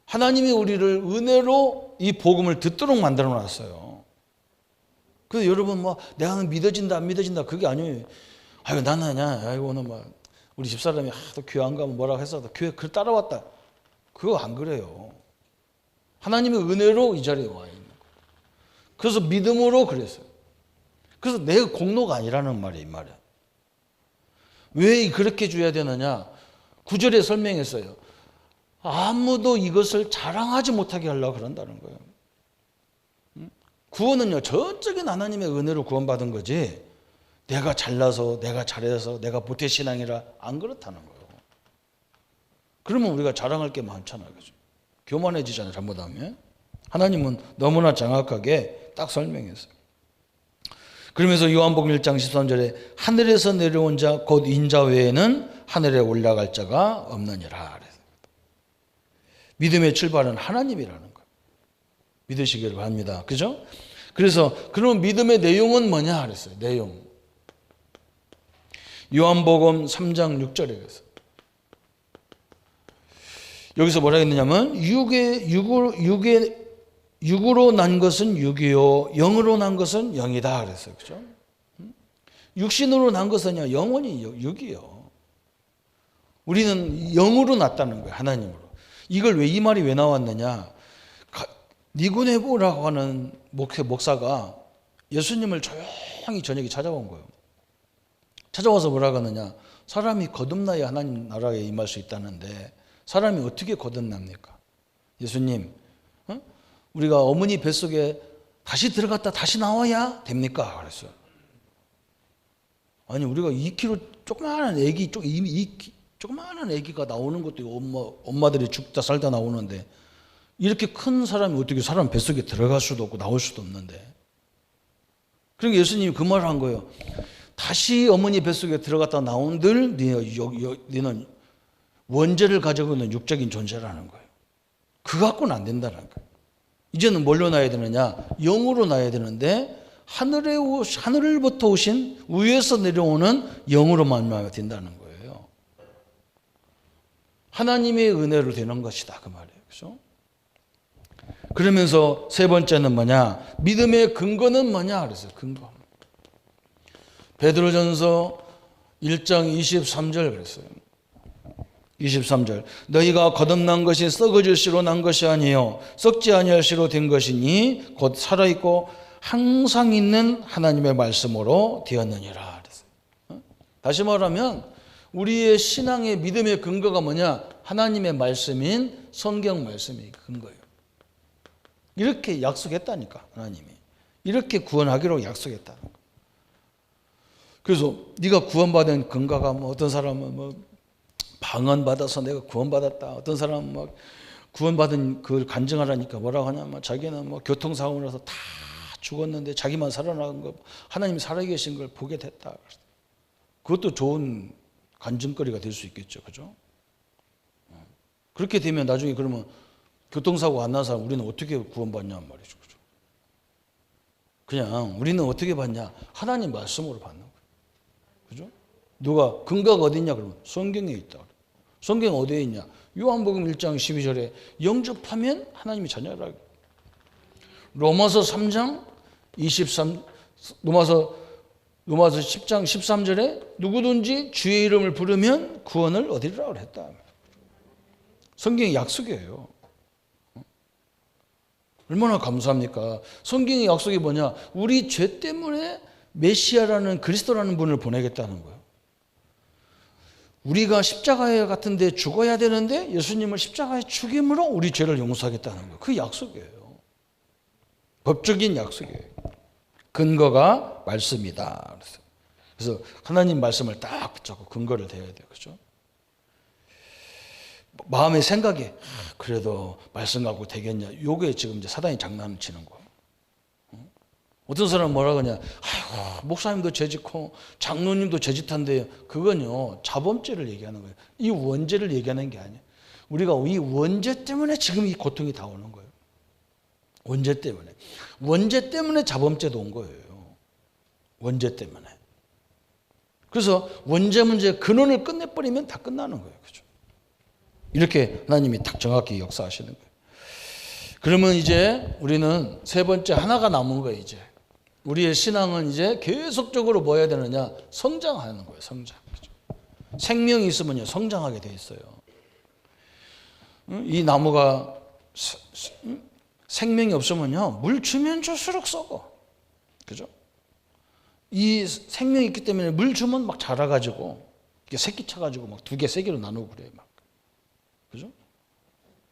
하나님이 우리를 은혜로 이 복음을 듣도록 만들어 놨어요. 그래서 여러분 뭐 내가 믿어진다 안 믿어진다 그게 아니에요. 아유 나는 오늘 막 우리 집사람이 하도 교회 안 가면 뭐라고 해서 교회 그 따라왔다. 그거 안 그래요. 하나님의 은혜로 이 자리에 와 있는 거예요. 그래서 믿음으로 그랬어요. 그래서 내 공로가 아니라는 말이에요, 이 말이야. 왜 그렇게 줘야 되느냐? 9절에 설명했어요. 아무도 이것을 자랑하지 못하게 하려고 그런다는 거예요. 구원은요, 전적인 하나님의 은혜로 구원받은 거지, 내가 잘나서, 내가 잘해서, 내가 모태신앙이라 안 그렇다는 거예요. 그러면 우리가 자랑할 게 많잖아요. 그죠? 교만해지잖아요, 잘못하면. 하나님은 너무나 정확하게 딱 설명했어요. 그러면서 요한복음 1장 13절에 하늘에서 내려온 자 곧 인자 외에는 하늘에 올라갈 자가 없느니라. 믿음의 출발은 하나님이라는 거예요. 믿으시기를 바랍니다. 그죠? 그래서 그런 믿음의 내용은 뭐냐 그랬어요. 내용. 요한복음 3장 6절에 그랬어요. 여기서 뭐라 했느냐면 육으로 난 것은 육이요 영으로 난 것은 영이다 그랬어요. 그죠? 육신으로 난 것은요 영원히 육이요. 우리는 영으로 났다는 거예요. 하나님으로. 이걸 왜 이 말이 왜 나왔느냐? 니고데모라고 하는 목사가 예수님을 조용히 저녁에 찾아온 거예요. 찾아와서 뭐라고 하느냐? 사람이 거듭나야 하나님 나라에 임할 수 있다는데 사람이 어떻게 거듭납니까? 예수님, 우리가 어머니 뱃속에 다시 들어갔다 다시 나와야 됩니까? 그랬어요. 아니 우리가 2kg 조그마한 애기, 조그마한 애기가 나오는 것도 엄마들이 죽다 살다 나오는데 이렇게 큰 사람이 어떻게 사람 뱃속에 들어갈 수도 없고 나올 수도 없는데. 그러니까 예수님이 그 말을 한 거예요. 다시 어머니 뱃속에 들어갔다 나온들 너는 원죄를 가지고 있는 육적인 존재라는 거예요. 그거 갖고는 안 된다는 거예요. 이제는 뭘로 나야 되느냐? 영으로 나야 되는데 하늘로부터 오신 위에서 내려오는 영으로 만나야 된다는 거예요. 하나님의 은혜로 되는 것이다 그 말이에요. 그렇죠? 그러면서 세 번째는 뭐냐? 믿음의 근거는 뭐냐 그랬어요. 근거. 베드로전서 1장 23절 그랬어요. 23절. 너희가 거듭난 것이 썩어질 씨로 난 것이 아니요 썩지 아니할 씨로 된 것이니 곧 살아있고 항상 있는 하나님의 말씀으로 되었느니라 그랬어요. 다시 말하면 우리의 신앙의 믿음의 근거가 뭐냐? 하나님의 말씀인 성경 말씀이 근거예요. 이렇게 약속했다니까 하나님이. 이렇게 구원하기로 약속했다는 거. 그래서 네가 구원받은 근거가 어떤 사람은 방언받아서 내가 구원받았다. 어떤 사람은 구원받은 그걸 간증하라니까 뭐라고 하냐면 자기는 교통사고로 나서 다 죽었는데 자기만 살아나간 거 하나님이 살아계신 걸 보게 됐다. 그것도 좋은 간증거리가 될 수 있겠죠. 그죠? 그렇게 되면 나중에 그러면 교통사고 안 난 사람 우리는 어떻게 구원받냐 말이죠. 그죠? 그냥 우리는 어떻게 받냐? 하나님 말씀으로 받는 거예요. 그죠? 누가 근거가 어디 있냐 그러면 성경에 있다. 성경 어디에 있냐? 요한복음 1장 12절에 영접하면 하나님이 자녀라. 로마서 3장 23 로마서 10장 13절에 누구든지 주의 이름을 부르면 구원을 얻으리라고 했다. 성경의 약속이에요. 얼마나 감사합니까? 성경의 약속이 뭐냐? 우리 죄 때문에 메시아라는 그리스도라는 분을 보내겠다는 거예요. 우리가 십자가에 같은 데 죽어야 되는데 예수님을 십자가에 죽임으로 우리 죄를 용서하겠다는 거예요. 그 약속이에요. 법적인 약속이에요. 근거가 말씀이다. 그래서 하나님 말씀을 딱 붙잡고 근거를 대야 돼요. 그렇죠? 마음의 생각에 그래도 말씀 갖고 되겠냐. 요게 지금 이제 사단이 장난을 치는 거예요. 어떤 사람은 뭐라 그러냐. 아이고, 목사님도 죄짓고 장로님도 죄짓한데 그건요 자범죄를 얘기하는 거예요. 이 원죄를 얘기하는 게 아니에요. 우리가 이 원죄 때문에 지금 이 고통이 다 오는 거예요. 원죄 때문에. 원죄 때문에 자범죄도 온 거예요. 원죄 때문에. 그래서 원죄 문제의 근원을 끝내버리면 다 끝나는 거예요. 그죠? 이렇게 하나님이 딱 정확히 역사하시는 거예요. 그러면 이제 우리는 세 번째 하나가 남은 거예요. 이제 우리의 신앙은 이제 계속적으로 뭐 해야 되느냐? 성장하는 거예요. 성장. 그죠? 생명이 있으면요 성장하게 돼 있어요. 이 나무가 생명이 없으면요 물 주면 줄수록 썩어. 그죠? 이 생명이 있기 때문에 물 주면 막 자라가지고 이게 새끼 차가지고 막 2개, 3개로 나누고 그래요. 막. 그죠?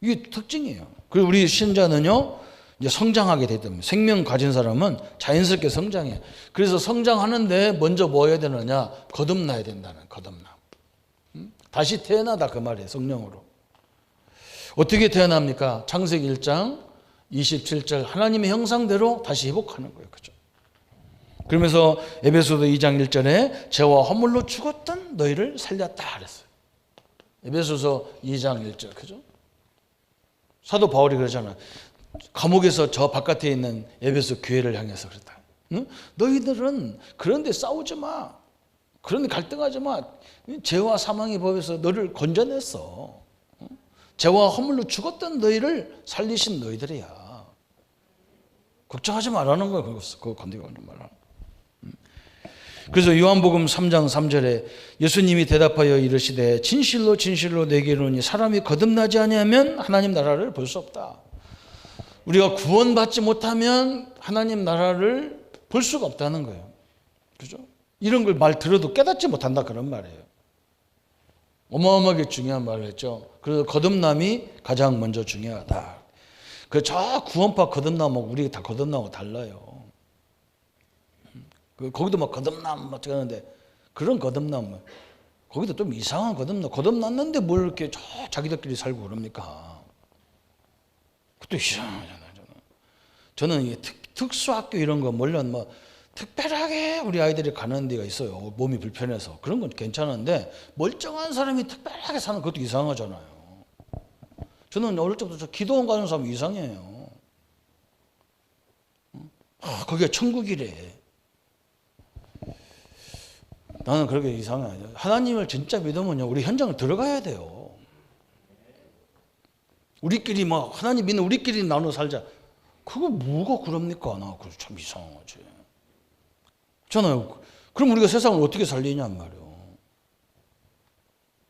이게 특징이에요. 그리고 우리 신자는요, 이제 성장하게 되면 생명 가진 사람은 자연스럽게 성장해. 그래서 성장하는데 먼저 뭐 해야 되느냐? 거듭나야 된다는 거듭남. 다시 태어나다 그 말이에요. 성령으로. 어떻게 태어납니까? 창세기 1장 27절 하나님의 형상대로 다시 회복하는 거예요. 그죠? 그러면서 에베소서 2장 1절에 죄와 허물로 죽었던 너희를 살렸다 그랬어요. 에베소서 2장 1절. 그죠? 사도 바울이 그러잖아요. 감옥에서 저 바깥에 있는 에베소 교회를 향해서 그랬다. 응? 너희들은 그런데 싸우지 마. 그런데 갈등하지 마. 죄와 사망의 법에서 너를 건져냈어. 죄와 허물로 죽었던 너희를 살리신 너희들이야. 걱정하지 말라는 거예요. 그거 건드리고 하는 말은. 그래서 요한복음 3장 3절에 예수님이 대답하여 이르시되 진실로 진실로 내게 이르노니 사람이 거듭나지 아니하면 하나님 나라를 볼 수 없다. 우리가 구원받지 못하면 하나님 나라를 볼 수가 없다는 거예요. 그죠? 이런 걸 말 들어도 깨닫지 못한다 그런 말이에요. 어마어마하게 중요한 말을 했죠. 그래서 거듭남이 가장 먼저 중요하다. 저 구원파 거듭남하고 우리 다 거듭남하고 달라요. 거기도 막 거듭남 막 하는데 그런 거듭남 거기도 좀 이상한 거듭났는데 뭘 이렇게 자기들끼리 살고 그럽니까? 그것도 이상하잖아요. 저는 이게 특수학교 이런 거 물론 뭐 특별하게 우리 아이들이 가는 데가 있어요. 몸이 불편해서 그런 건 괜찮은데 멀쩡한 사람이 특별하게 사는 것도 이상하잖아요. 저는 어릴 때부터 기도원 가는 사람 이상해요. 거기가 천국이래. 나는 그렇게 이상해. 하나님을 진짜 믿으면요, 우리 현장을 들어가야 돼요. 우리끼리 막 하나님 믿는 우리끼리 나눠 살자. 그거 뭐가 그럽니까? 나 그거 참 이상하지. 저는 그럼 우리가 세상을 어떻게 살리냔 말이에요.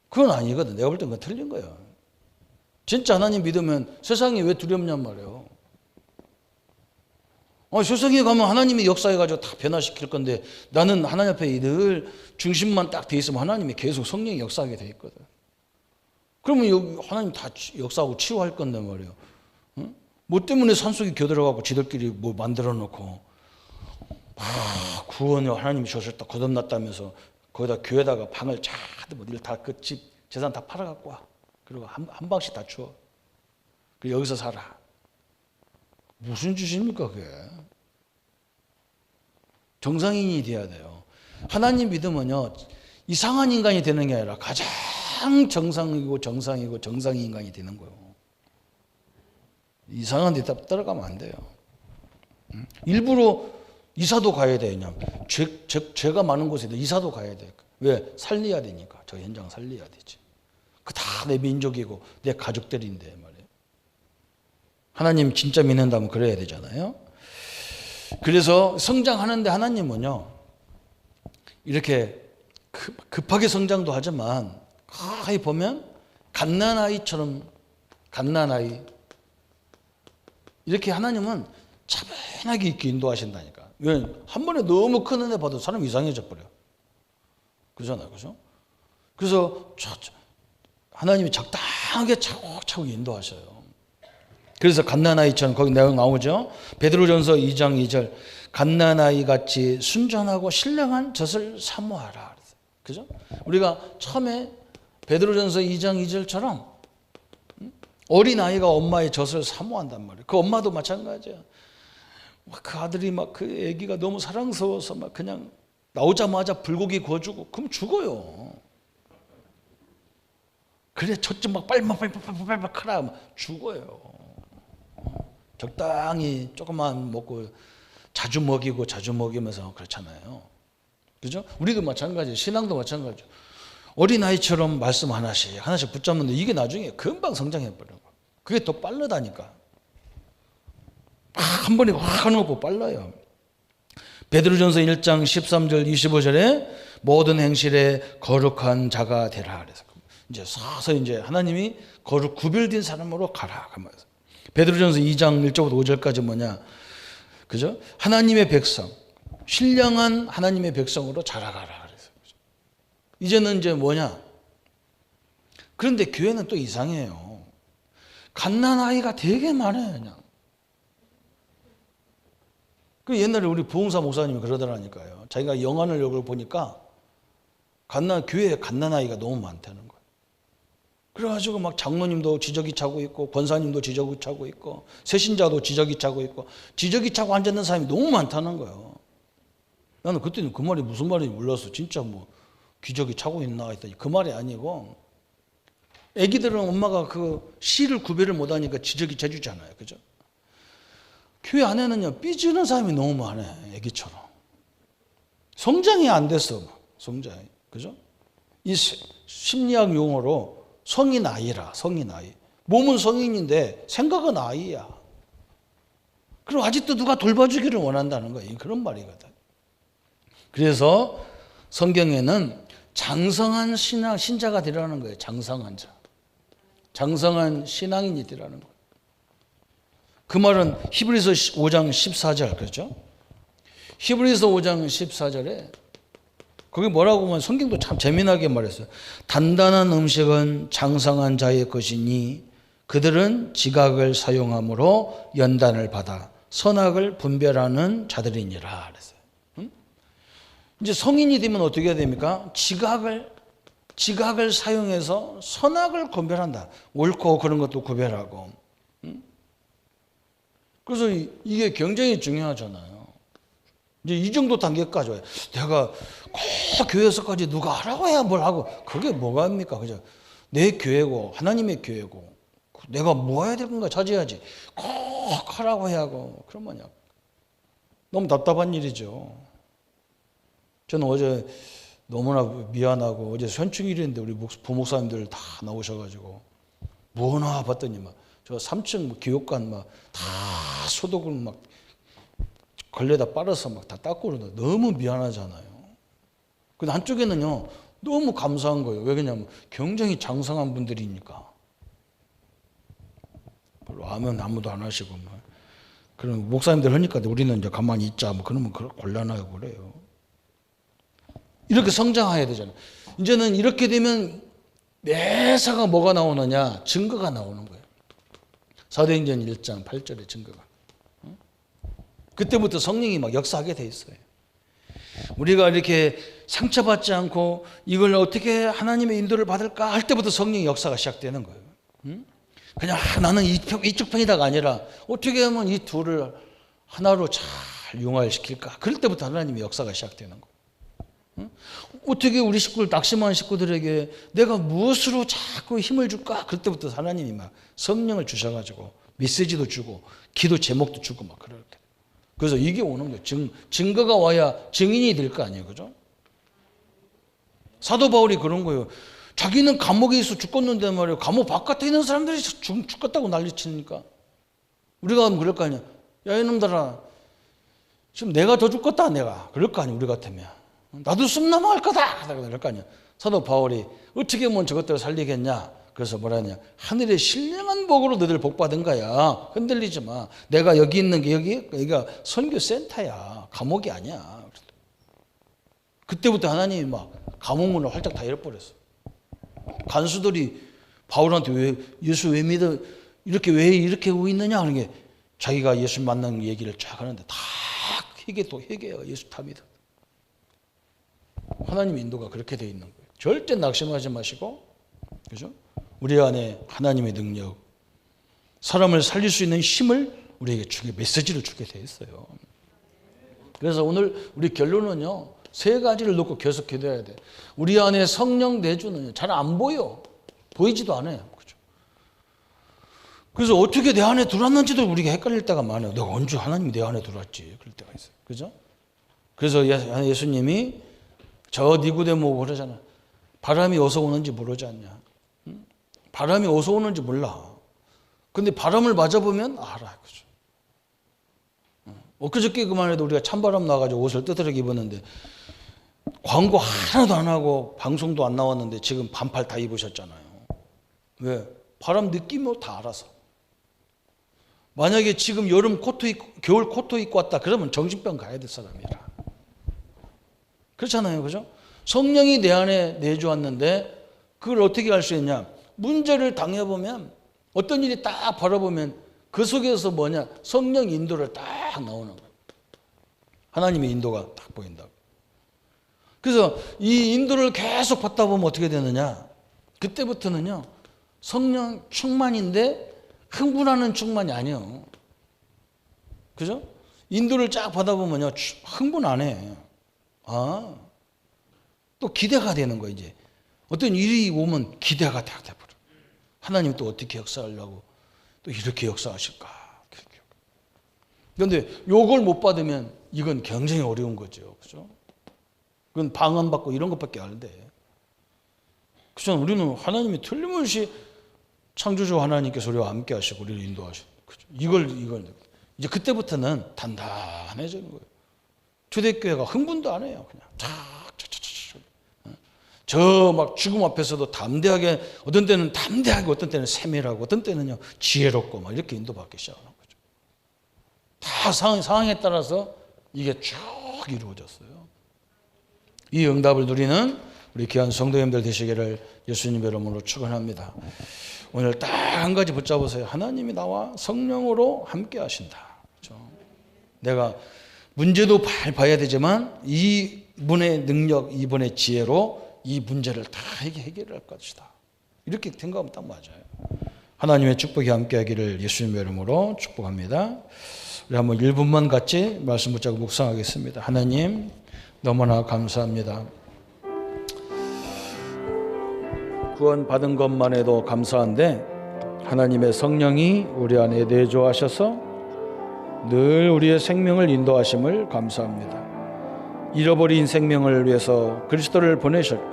그건 아니거든. 내가 볼 땐 그건 틀린 거야. 진짜 하나님 믿으면 세상이 왜 두렵냔 말이에요. 세상에 가면 하나님이 역사해가지고 다 변화시킬 건데 나는 하나님 앞에 늘 중심만 딱 돼 있으면 하나님이 계속 성령이 역사하게 돼 있거든. 그러면 하나님 다 역사하고 치유할 건데 말이에요. 응? 뭐 때문에 산속에 겨들어가고 지들끼리 뭐 만들어 놓고 구원을 하나님이 주셨다 거듭났다면서 거기다 교회다가 방을 차도 뭐 다 그 집 재산 다 팔아갖고 와. 그리고 한 방씩 다 주워. 그리고 여기서 살아. 무슨 짓입니까 그게? 정상인이 돼야 돼요. 하나님 믿으면요 이상한 인간이 되는 게 아니라 가장 정상이고 정상의 인간이 되는 거예요. 이상한 데 따라가면 안 돼요. 일부러 이사도 가야 돼요. 그냥 죄가 많은 곳에 이사도 가야 돼요. 왜? 살려야 되니까. 저 현장 살려야 되지. 그 다 내 민족이고 내 가족들인데 말이에요. 하나님 진짜 믿는다면 그래야 되잖아요. 그래서 성장하는데 하나님은요 이렇게 급하게 성장도 하지만 가히 보면 갓난아이처럼 갓난아이 이렇게 하나님은 차분하게 있게 인도하신다니까. 왜? 한 번에 너무 큰 은혜 받아도 사람 이상해져 버려. 그러잖아요. 그죠? 그래서 하나님이 적당하게 차곡차곡 인도하셔요. 그래서 갓난아이처럼 거기 내용 나오죠. 베드로전서 2장 2절 갓난아이 같이 순전하고 신령한 젖을 사모하라. 그죠? 우리가 처음에 베드로전서 2장 2절처럼 어린아이가 엄마의 젖을 사모한단 말이에요. 그 엄마도 마찬가지야. 그 아들이 막 그 애기가 너무 사랑스러워서 막 그냥 나오자마자 불고기 구워주고 그럼 죽어요. 그래 젖 좀 막 빨리 크라 죽어요. 적당히 조금만 먹고 자주 먹이면서 그렇잖아요. 그죠? 우리도 마찬가지예요. 신앙도 마찬가지예요. 어린아이처럼 말씀 하나씩 붙잡는데 이게 나중에 금방 성장해버려요. 그게 더 빠르다니까. 한 번에 확 하는 빨라요. 베드로전서 1장 13절 25절에 모든 행실에 거룩한 자가 되라. 그래서 이제 서서 이제 하나님이 거룩 구별된 사람으로 가라. 베드로전서 2장 1절부터 5절까지 뭐냐? 그죠? 하나님의 백성, 신령한 하나님의 백성으로 자라가라. 그래서 이제는 이제 뭐냐? 그런데 교회는 또 이상해요. 갓난아이가 되게 많아요, 그냥. 그 옛날에 우리 부흥사 목사님이 그러더라니까요. 자기가 영안을 여기 보니까 교회에 갓난아이가 너무 많다는 거예요. 그래가지고 막 장로님도 지저귀 차고 있고 권사님도 지저귀 차고 있고 세신자도 지저귀 차고 있고 지저귀 차고 앉아있는 사람이 너무 많다는 거예요. 나는 그때는 그 말이 무슨 말인지 몰랐어. 진짜 뭐 기저귀 차고 있나 했더니 그 말이 아니고 애기들은 엄마가 그 씨를 구별을 못하니까 지저귀 재주잖아요. 그죠? 교회 안에는요, 삐지는 사람이 너무 많아요. 애기처럼. 성장이 안 됐어. 성장이. 그죠? 이 심리학 용어로 성인 아이라, 성인 아이. 몸은 성인인데 생각은 아이야. 그럼 아직도 누가 돌봐주기를 원한다는 거예요. 그런 말이거든. 그래서 성경에는 장성한 신자가 되라는 거예요. 장성한 자. 장성한 신앙인이 되라는 거예요. 그 말은 히브리서 5장 14절 그렇죠? 히브리서 5장 14절에 거기 뭐라고 하면 성경도 참 재미나게 말했어요. 단단한 음식은 장성한 자의 것이니 그들은 지각을 사용함으로 연단을 받아 선악을 분별하는 자들이니라 그랬어요. 이제 성인이 되면 어떻게 해야 됩니까? 지각을 사용해서 선악을 구별한다. 옳고 그런 것도 구별하고. 그래서 이게 굉장히 중요하잖아요. 이제 이 정도 단계까지 와요. 내가 꼭 교회에서까지 누가 하라고 해야 뭘 하고 그게 뭐가 합니까? 그죠? 내 교회고 하나님의 교회고 내가 뭐 해야 될 건가 찾아야지. 꼭 하라고 해야 하고 그러면 너무 답답한 일이죠. 저는 어제 너무나 미안하고 어제 현충일인데 우리 부목사님들 다 나오셔가지고 뭐나 봤더니 막 저 3층 교육관 막 다 소독을 막 걸레다 빨아서 막 다 닦고 그러다 너무 미안하잖아요. 근데 한쪽에는요 너무 감사한 거예요. 왜 그러냐면 굉장히 장성한 분들이니까. 별로 하면 아무도 안 하시고 막. 그럼 목사님들 하니까 우리는 이제 가만히 있자 뭐 그러면 곤란하고 그래요. 이렇게 성장해야 되잖아요. 이제는 이렇게 되면 매사가 뭐가 나오느냐? 증거가 나오는 거예요. 사도행전 1장 8절의 증거가. 그때부터 성령이 막 역사하게 돼 있어요. 우리가 이렇게 상처받지 않고 이걸 어떻게 하나님의 인도를 받을까 할 때부터 성령의 역사가 시작되는 거예요. 그냥 나는 이쪽 편이다가 아니라 어떻게 하면 이 둘을 하나로 잘 융화시킬까? 그럴 때부터 하나님의 역사가 시작되는 거예요. 어떻게 우리 식구들 낙심한 식구들에게 내가 무엇으로 자꾸 힘을 줄까? 그럴 때부터 하나님이 막 성령을 주셔가지고 메시지도 주고 기도 제목도 주고 막 그렇게. 그래서 이게 오는 거예요. 증거가 와야 증인이 될 거 아니에요, 그죠? 사도 바울이 그런 거예요. 자기는 감옥에 있어 죽겠는데 말이에요. 감옥 바깥에 있는 사람들이 죽겠다고 난리치니까 우리가 하면 그럴 거 아니야. 야 이놈들아, 지금 내가 더 죽겠다 내가 그럴 거 아니야. 우리 같으면 나도 숨 넘어갈 거다 그럴 거 아니야. 사도 바울이 어떻게 하면 저것들을 살리겠냐. 그래서 뭐라 하냐. 하늘의 신령한 복으로 너희들 복 받은 거야. 흔들리지 마. 내가 여기 있는 게 여기가 선교센터야. 감옥이 아니야. 그때부터 하나님이 막 감옥문을 활짝 다 열어버렸어. 간수들이 바울한테 왜 예수 왜 믿어 왜 이렇게 오고 있느냐 하는 게 자기가 예수 만난 얘기를 쫙 하는데 다 회개야. 예수 다 믿어. 하나님의 인도가 그렇게 돼 있는 거예요. 절대 낙심하지 마시고, 그죠? 우리 안에 하나님의 능력, 사람을 살릴 수 있는 힘을 우리에게 메시지를 주게 돼 있어요. 그래서 오늘 우리 결론은요, 3가지를 놓고 계속 기도해야 돼. 우리 안에 성령 내주는 잘 안 보여. 보이지도 않아요. 그죠? 그래서 어떻게 내 안에 들어왔는지도 우리가 헷갈릴 때가 많아요. 내가 언제 하나님이 내 안에 들어왔지? 그럴 때가 있어요. 그죠? 그래서 예수님이 저 니고데모 그러잖아. 바람이 어디서 오는지 모르지 않냐? 바람이 어디서 오는지 몰라. 근데 바람을 맞아보면 알아. 그죠? 엊그저께 그만해도 우리가 찬바람 나가지고 옷을 뜨뜻하게 입었는데 광고 하나도 안 하고 방송도 안 나왔는데 지금 반팔 다 입으셨잖아요. 왜? 바람 느끼면 다 알아서. 만약에 지금 여름 코트 입고 겨울 코트 입고 왔다 그러면 정신병 가야 될 사람이라. 그렇잖아요. 그죠? 성령이 내 안에 내주었는데 그걸 어떻게 알 수 있냐? 문제를 당해보면 어떤 일이 딱 벌어보면 그 속에서 뭐냐? 성령 인도를 딱 나오는 거예요. 하나님의 인도가 딱 보인다고. 그래서 이 인도를 계속 받다 보면 어떻게 되느냐? 그때부터는요, 성령 충만인데 흥분하는 충만이 아니에요. 그죠? 인도를 쫙 받아보면요, 흥분 안 해. 또 기대가 되는 거예요, 이제. 어떤 일이 오면 기대가 딱 돼버려. 하나님 또 어떻게 역사하려고 또 이렇게 역사하실까. 그런데 요걸 못 받으면 이건 굉장히 어려운 거죠. 그죠? 그건 방언받고 이런 것밖에 안 돼. 그죠? 우리는 하나님이 틀림없이 창조주 하나님께서 우리와 함께 하시고 우리를 인도하시고, 그죠? 이걸 이제 그때부터는 단단해지는 거예요. 초대교회가 흥분도 안 해요. 그냥 저 막 죽음 앞에서도 담대하게, 어떤 때는 담대하게, 어떤 때는 세밀하고, 어떤 때는요 지혜롭고 막 이렇게 인도받기 시작하는 거죠. 다 상황에 따라서 이게 쭉 이루어졌어요. 이 응답을 누리는 우리 귀한 성도님들 되시기를 예수님의 이름으로 축원합니다. 오늘 딱 한 가지 붙잡으세요. 하나님이 나와 성령으로 함께 하신다. 그렇죠? 내가 문제도 봐야 되지만 이분의 능력, 이분의 지혜로 이 문제를 다 해결할 것이다. 이렇게 생각하면 딱 맞아요. 하나님의 축복이 함께하기를 예수님의 이름으로 축복합니다. 우리 한번 1분만 같이 말씀 붙잡고 묵상하겠습니다. 하나님 너무나 감사합니다. 구원받은 것만 해도 감사한데 하나님의 성령이 우리 안에 내주하셔서 늘 우리의 생명을 인도하심을 감사합니다. 잃어버린 생명을 위해서 그리스도를 보내셨고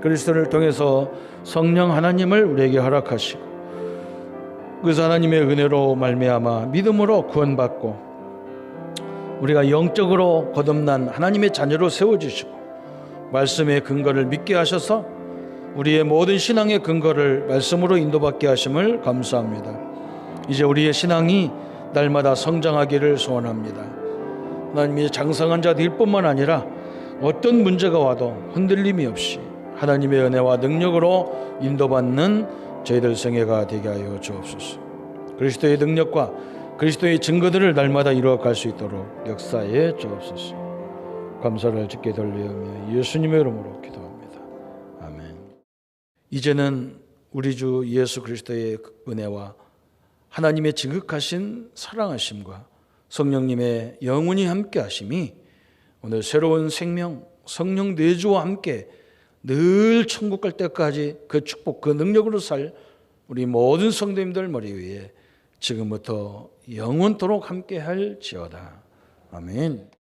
그리스도를 통해서 성령 하나님을 우리에게 허락하시고 그래서 하나님의 은혜로 말미암아 믿음으로 구원받고 우리가 영적으로 거듭난 하나님의 자녀로 세워주시고 말씀의 근거를 믿게 하셔서 우리의 모든 신앙의 근거를 말씀으로 인도받게 하심을 감사합니다. 이제 우리의 신앙이 날마다 성장하기를 소원합니다. 하나님이 장성한 자들 뿐만 아니라 어떤 문제가 와도 흔들림이 없이 하나님의 은혜와 능력으로 인도받는 저희들 생애가 되게 하여 주옵소서. 그리스도의 능력과 그리스도의 증거들을 날마다 이루어갈 수 있도록 역사해 주옵소서. 감사를 주께 돌리오며 예수님의 이름으로 기도합니다. 아멘. 이제는 우리 주 예수 그리스도의 은혜와 하나님의 지극하신 사랑하심과 성령님의 영원히 함께 하심이 오늘 새로운 생명 성령 내주와 함께 늘 천국 갈 때까지 그 축복 그 능력으로 살 우리 모든 성도님들 머리 위에 지금부터 영원토록 함께 할지어다. 아멘.